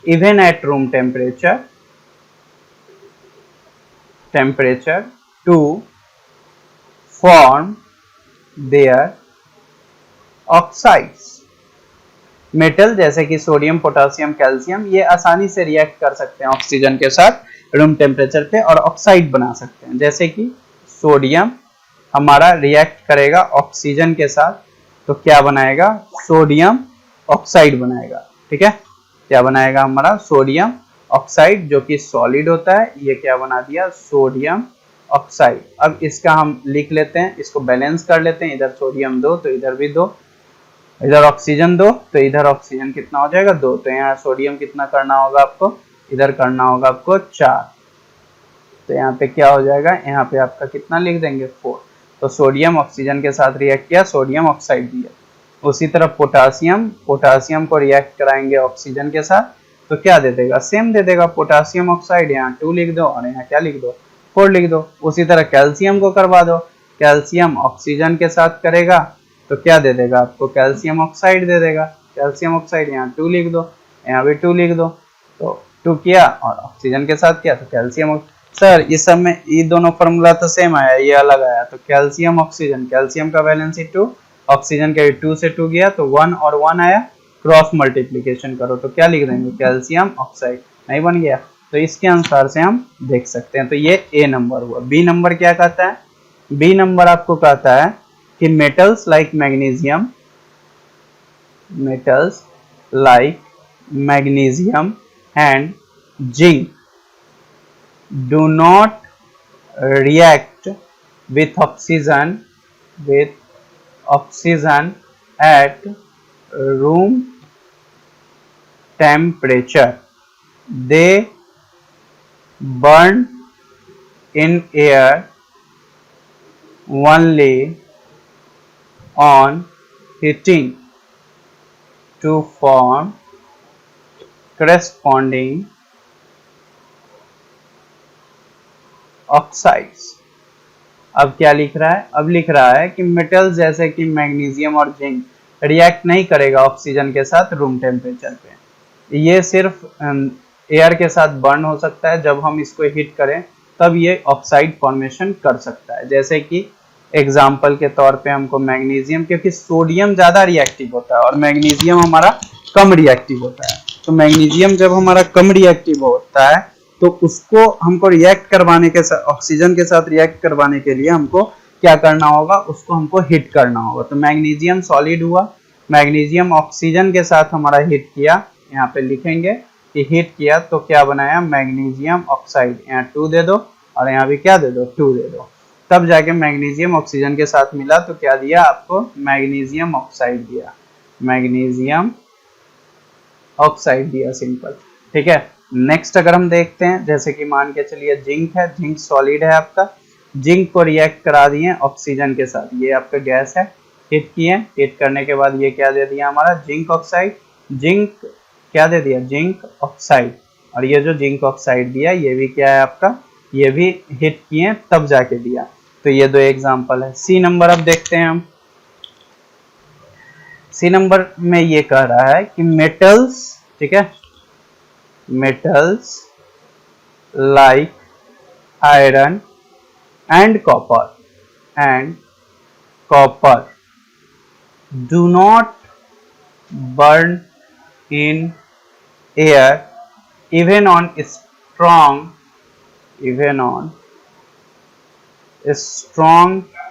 even at room temperature to form their oxides. Metal जैसे कि सोडियम पोटासियम कैल्शियम ये आसानी से रिएक्ट कर सकते हैं ऑक्सीजन के साथ रूम टेम्परेचर पे और ऑक्साइड बना सकते हैं। जैसे कि सोडियम हमारा रिएक्ट करेगा ऑक्सीजन के साथ तो क्या बनाएगा, सोडियम ऑक्साइड बनाएगा। ठीक है, क्या बनाएगा हमारा, सोडियम ऑक्साइड, जो कि सॉलिड होता है। ये क्या बना दिया, सोडियम ऑक्साइड। अब इसका हम लिख लेते हैं, इसको बैलेंस कर लेते हैं। इधर सोडियम 2 तो इधर भी 2, इधर ऑक्सीजन 2 तो इधर ऑक्सीजन कितना हो जाएगा, 2। तो यहाँ सोडियम कितना करना होगा आपको, इधर करना होगा आपको 4। तो यहाँ पे क्या हो जाएगा, यहाँ पे आपका कितना लिख देंगे, 4। तो सोडियम ऑक्सीजन के साथ रिएक्ट किया, सोडियम ऑक्साइड दिया। उसी तरह पोटासियम को रिएक्ट कराएंगे ऑक्सीजन के साथ तो क्या दे देगा, सेम दे देगा, पोटासियम ऑक्साइड, यहाँ 2 लिख दो और यहाँ क्या लिख दो, 4 लिख दो। उसी तरह कैल्शियम को करवा दो, कैल्शियम ऑक्सीजन के साथ करेगा तो क्या दे देगा आपको, कैल्शियम ऑक्साइड दे देगा, कैल्शियम ऑक्साइड, यहाँ 2 लिख दो, यहाँ भी 2 लिख दो। तो 2 किया और ऑक्सीजन के साथ किया तो कैल्शियम। सर इस सब में ये दोनों फॉर्मूला तो सेम आया, ये अलग आया, तो कैल्शियम ऑक्सीजन, कैल्शियम का वैलेंसी 2, ऑक्सीजन का 2 से 2 गया तो 1 और 1 आया, क्रॉस मल्टीप्लीकेशन करो तो क्या लिख देंगे, कैल्शियम ऑक्साइड, नहीं बन गया। तो इसके अनुसार से हम देख सकते हैं। तो ये ए नंबर हुआ। बी नंबर क्या कहता है, बी नंबर आपको कहता है कि metals like magnesium, metals like magnesium and zinc do not react with oxygen at room temperature. They burn in air only on heating to form corresponding oxides. अब क्या लिख रहा है, अब लिख रहा है कि मेटल्स जैसे कि मैग्नीशियम और जिंक रिएक्ट नहीं करेगा ऑक्सीजन के साथ रूम टेम्परेचर पे, ये सिर्फ एयर के साथ बर्न हो सकता है, जब हम इसको हीट करें तब ये ऑक्साइड फॉर्मेशन कर सकता है। जैसे कि एग्जाम्पल के तौर पे हमको मैग्नीशियम, क्योंकि सोडियम ज्यादा रिएक्टिव होता है और मैग्नीशियम हमारा कम रिएक्टिव होता है, तो मैग्नीशियम जब हमारा कम रिएक्टिव होता है तो उसको हमको रिएक्ट करवाने के साथ, ऑक्सीजन के साथ रिएक्ट करवाने के लिए हमको क्या करना होगा, उसको हमको हीट करना होगा। तो मैग्नीशियम सॉलिड हुआ, मैग्नीशियम ऑक्सीजन के साथ हमारा हीट किया, यहाँ पे लिखेंगे कि हीट किया तो क्या बनाया, मैग्नीशियम ऑक्साइड, यहाँ 2 दे दो और यहाँ भी क्या दे दो, 2 दे दो, तब जाके मैग्नीशियम ऑक्सीजन के साथ मिला तो क्या दिया आपको, मैग्नीशियम ऑक्साइड दिया, मैग्नीशियम ऑक्साइड दिया, सिंपल। ठीक है, नेक्स्ट अगर हम देखते हैं, जैसे कि मान के चलिए जिंक है, जिंक सॉलिड है आपका, जिंक को रिएक्ट करा दिए ऑक्सीजन के साथ, ये आपका गैस है, हीट किए, हीट करने के बाद ये क्या दे दिया हमारा, जिंक ऑक्साइड, जिंक क्या दे दिया, जिंक ऑक्साइड, और ये जो जिंक ऑक्साइड दिया ये भी क्या है आपका, ये भी हीट किए तब जाके दिया। तो ये 2 एग्जाम्पल है। सी नंबर अब देखते हैं हम। सी नंबर में ये कह रहा है कि मेटल्स, ठीक है, metals like iron and copper do not burn in air even on strong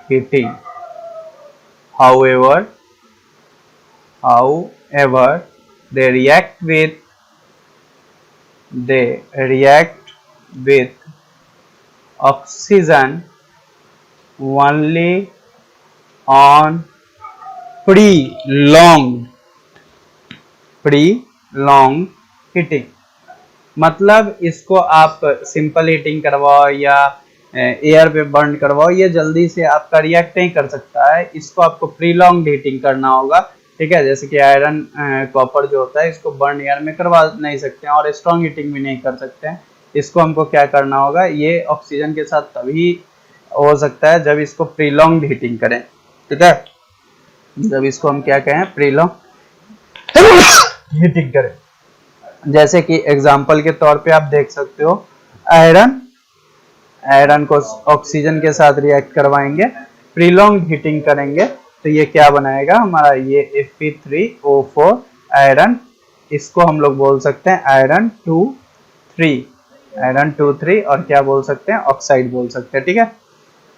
heating. However, they react with oxygen only on prolonged heating. मतलब इसको आप सिंपल हीटिंग करवाओ या एयर पे बर्न करवाओ, ये जल्दी से आपका रिएक्ट नहीं कर सकता है, इसको आपको प्रीलॉन्ग हीटिंग करना होगा। ठीक है, जैसे कि आयरन कॉपर जो होता है इसको बर्न एयर में करवा नहीं सकते हैं और स्ट्रॉन्ग हीटिंग भी नहीं कर सकते हैं। इसको हमको क्या करना होगा, ये ऑक्सीजन के साथ तभी हो सकता है जब इसको प्रीलॉन्ग हीटिंग करें। ठीक है, जब इसको हम क्या कहें, प्रीलॉन्ग हीटिंग करें। जैसे कि एग्जांपल के तौर पे आप देख सकते हो, आयरन को ऑक्सीजन के साथ रिएक्ट करवाएंगे, प्रीलॉन्ग हीटिंग करेंगे तो ये क्या बनाएगा हमारा, ये Fe3O4 आयरन, इसको हम लोग बोल सकते हैं आयरन 2,3 और क्या बोल सकते हैं, ऑक्साइड बोल सकते हैं। ठीक है,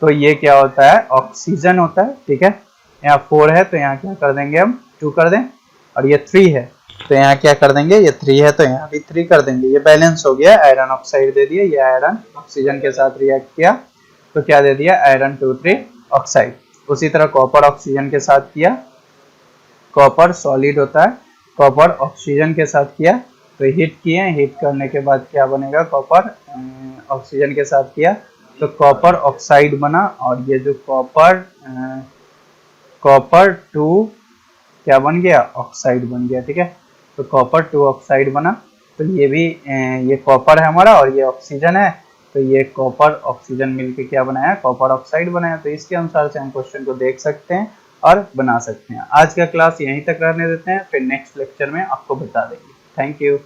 तो ये क्या होता है, ऑक्सीजन होता है। ठीक है, यहाँ 4 है तो यहाँ क्या कर देंगे हम, 2 कर दें, और ये 3 है तो यहाँ क्या कर देंगे, ये 3 है तो यहाँ भी 3 कर देंगे, ये बैलेंस हो गया। आयरन ऑक्साइड दे दिया, ये आयरन ऑक्सीजन के साथ रिएक्ट किया तो क्या दे दिया, आयरन 2,3 ऑक्साइड। उसी तरह कॉपर ऑक्सीजन के साथ किया, कॉपर सॉलिड होता है, कॉपर ऑक्सीजन के साथ किया तो हीट किए, हीट करने के बाद क्या बनेगा, कॉपर ऑक्सीजन के साथ किया तो कॉपर ऑक्साइड बना, और ये जो कॉपर 2 क्या बन गया, ऑक्साइड बन गया। ठीक है, तो कॉपर 2 ऑक्साइड बना, तो ये भी ये कॉपर है हमारा और ये ऑक्सीजन है, तो ये कॉपर ऑक्सीजन मिलके क्या बनाया, कॉपर ऑक्साइड बनाया। तो इसके अनुसार से हम क्वेश्चन को देख सकते हैं और बना सकते हैं। आज का क्लास यहीं तक रहने देते हैं, फिर नेक्स्ट लेक्चर में आपको बता देंगे। Thank you.